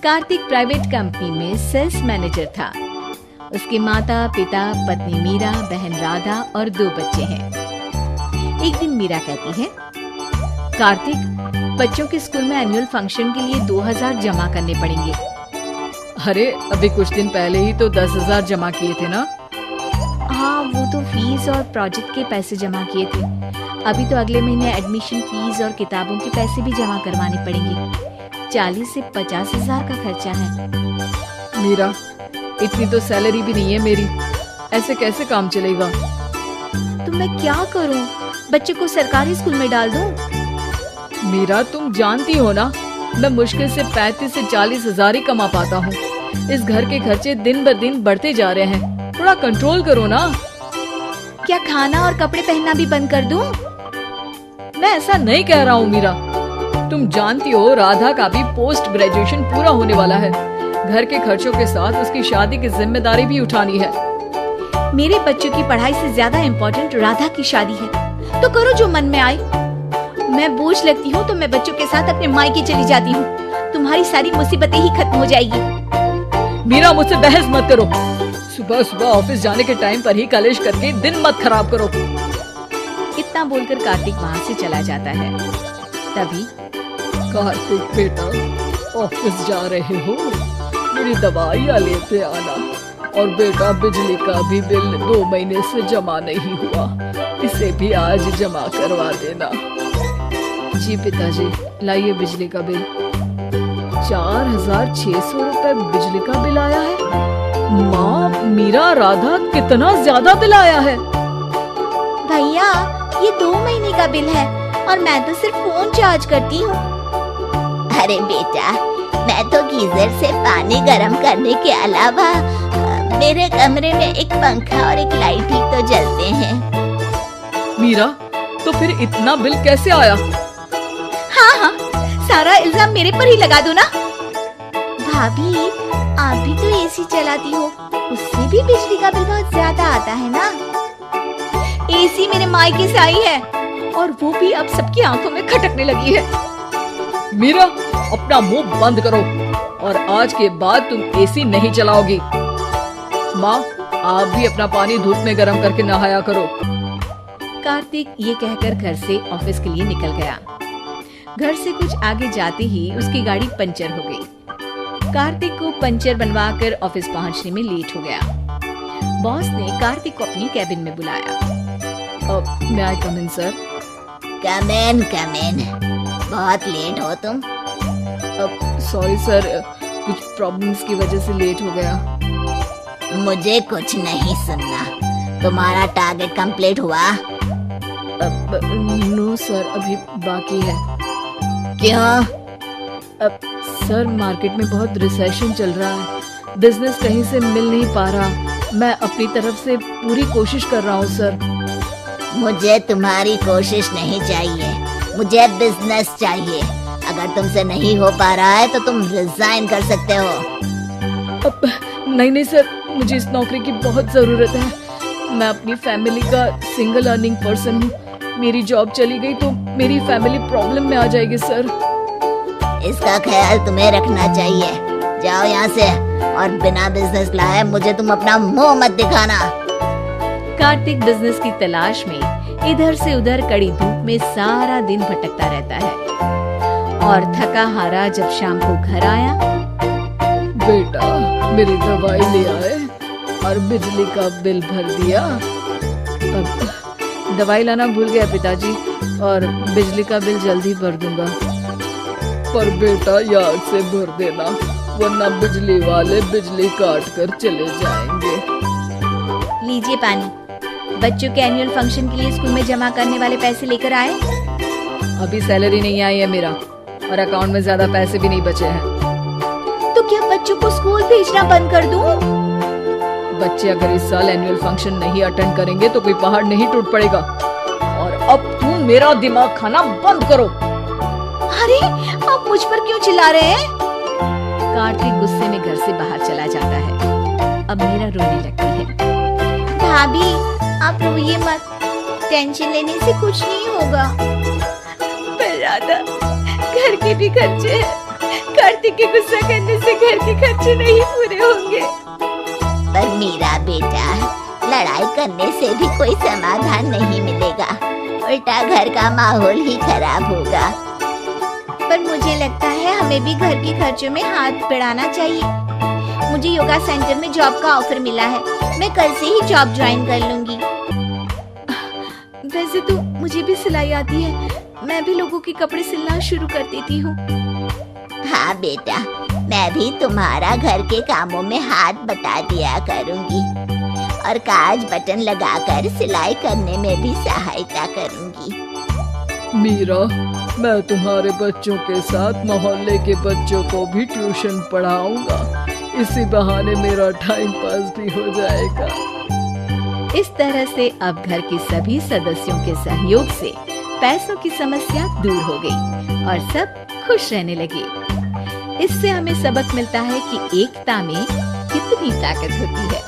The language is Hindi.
कार्तिक प्राइवेट कंपनी में सेल्स मैनेजर था। उसके माता पिता, पत्नी मीरा, बहन राधा और 2 बच्चे हैं। एक दिन मीरा कहती है, कार्तिक, बच्चों के स्कूल में एनुअल फंक्शन के लिए 2000 जमा करने पड़ेंगे। अरे अभी कुछ दिन पहले ही तो 10,000 जमा किए थे ना। हाँ, वो तो फीस और प्रोजेक्ट के पैसे जमा किए थे। अभी तो अगले महीने एडमिशन फीस और किताबों के पैसे भी जमा करवाने पड़ेंगे। 40 से 50 हजार का खर्चा है। मीरा, इतनी तो सैलरी भी नहीं है मेरी, ऐसे कैसे काम चलेगा? तो मैं क्या करूं? बच्चे को सरकारी स्कूल में डाल दूं? मीरा, तुम जानती हो ना, मैं मुश्किल से 35 से 40 हजार ही कमा पाता हूँ। इस घर के खर्चे दिन ब दिन बढ़ते जा रहे हैं, थोड़ा कंट्रोल करो ना। क्या खाना और कपड़े पहनना भी बंद कर दूं? मैं ऐसा नहीं कह रहा हूँ मीरा। तुम जानती हो राधा का भी पोस्ट ग्रेजुएशन पूरा होने वाला है। घर के खर्चों के साथ उसकी शादी की जिम्मेदारी भी उठानी है। मेरे बच्चों की पढ़ाई से ज्यादा इम्पोर्टेंट राधा की शादी है, तो करो जो मन में आए। मैं बोझ लगती हूँ तो मैं बच्चों के साथ अपने मायके चली जाती हूँ। तुम्हारी सारी मुसीबतें ही खत्म हो जाएगी। मीरा, मुझसे बहस मत करो। सुबह सुबह ऑफिस जाने के टाइम पर ही कलेश करके दिन मत खराब करो। इतना बोलकर कार्तिक वहाँ से चला जाता है। तभी, कार्तिक बेटा, ऑफिस जा रहे हो? मेरी दवाइयाँ लेते आना। और बेटा, बिजली का भी बिल 2 महीने से जमा नहीं हुआ, इसे भी आज जमा करवा देना। जी पिताजी, लाइए बिजली का बिल। 4600 रुपए बिजली का बिल आया है। माँ, मीरा, राधा, कितना ज्यादा बिल आया है। भैया, ये 2 महीने का बिल है और मैं तो सिर्फ फोन चार्ज करती हूँ। अरे बेटा, मैं तो गीजर से पानी गर्म करने के अलावा मेरे कमरे में एक पंखा और एक लाइट ही तो जलते हैं। मीरा, तो फिर इतना बिल कैसे आया? हाँ, सारा इल्जाम मेरे पर ही लगा दो ना। भाभी, आप भी तो एसी चलाती हो, उससे भी बिजली का बिल बहुत ज्यादा आता है ना। एसी मेरे मायके से आई है और वो भी अब सबकी आंखों में खटकने लगी है। मीरा, अपना मुंह बंद करो और आज के बाद तुम एसी नहीं चलाओगी। माँ, आप भी अपना पानी धूप में गर्म करके नहाया करो। कार्तिक ये कहकर घर से ऑफिस के लिए निकल गया। घर से कुछ आगे जाते ही उसकी गाड़ी पंचर हो गई। कार्तिक को पंचर बनवाकर ऑफिस पहुंचने में लेट हो गया। बॉस ने कार्तिक को अपनी कैबिन में बुलाया। may I come in, sir? कम इन। बहुत लेट हो तुम। सॉरी सर, कुछ प्रॉब्लम्स की वजह से लेट हो गया। मुझे कुछ नहीं सुनना। तुम्हारा टारगेट कंप्लीट हुआ? नो सर, अभी बाकी है। क्यों? सर, मार्केट में बहुत रिसेशन चल रहा है, बिजनेस कहीं से मिल नहीं पा रहा। मैं अपनी तरफ से पूरी कोशिश कर रहा हूँ सर। मुझे तुम्हारी कोशिश नहीं चाहिए, मुझे बिजनेस चाहिए। अगर तुमसे नहीं हो पा रहा है तो तुम रिजाइन कर सकते हो। नहीं सर, मुझे इस नौकरी की बहुत जरूरत है। मैं अपनी फैमिली का सिंगल अर्निंग पर्सन हूँ। मेरी जॉब चली गई तो मेरी फैमिली प्रॉब्लम में आ जाएगी सर। इसका ख्याल तुम्हें रखना चाहिए। जाओ यहाँ से और बिना बिजनेस लाए मुझे तुम अपना मुंह मत दिखाना। कार्तिक बिजनेस की तलाश में इधर से उधर कड़ी धूप में सारा दिन भटकता रहता है और थका हारा जब शाम को घर आया। बेटा, मेरी दवाई ले आए और बिजली का बिल भर दिया। दवाई लाना भूल गया पिताजी, और बिजली का बिल जल्दी भर दूंगा। पर बेटा, याद से भर देना, वरना बिजली वाले बिजली काट कर चले जाएंगे। लीजिए पानी। बच्चों के एनुअल फंक्शन के लिए स्कूल में जमा करने वाले पैसे लेकर आए? अभी सैलरी नहीं आई है मेरा, और अकाउंट में ज्यादा पैसे भी नहीं बचे हैं। तो क्या बच्चों को स्कूल भेजना बंद कर दूं? बच्चे अगर इस साल एनुअल फंक्शन नहीं अटेंड करेंगे तो कोई पहाड़ नहीं टूट पड़ेगा। और अब तुम मेरा दिमाग खाना बंद करो। अरे, आप मुझ पर क्यों चिल्ला रहे हैं? कार्तिक गुस्से में घर से बाहर चला जाता है। अब मीरा रोने लगती है। भाभी, आप रोइए मत, टेंशन लेने से कुछ नहीं होगा। पर राधा, घर के भी खर्चे हैं, कार्तिक के गुस्सा करने से घर के खर्चे नहीं पूरे होंगे। पर मेरा बेटा, लड़ाई करने से भी कोई समाधान नहीं मिलेगा, उल्टा घर का माहौल ही खराब होगा। पर मुझे लगता है हमें भी घर के खर्चों में हाथ बढ़ाना चाहिए। मुझे योगा सेंटर में जॉब का ऑफर मिला है, मैं कल से ही जॉब ज्वाइन कर लूंगी। वैसे तो मुझे भी सिलाई आती है, मैं भी लोगों के कपड़े सिलना शुरू कर देती हूँ। हाँ बेटा, मैं भी तुम्हारा घर के कामों में हाथ बटा दिया करूंगी और काज बटन लगाकर सिलाई करने में भी सहायता करूंगी। मीरा, मैं तुम्हारे बच्चों के साथ मोहल्ले के बच्चों को भी ट्यूशन पढ़ाऊंगा। इसी बहाने मेरा टाइम पास भी हो जाएगा। इस तरह से अब घर के सभी सदस्यों के सहयोग से पैसों की समस्या दूर हो गई और सब खुश रहने लगे। इससे हमें सबक मिलता है कि एकता में कितनी ताकत होती है।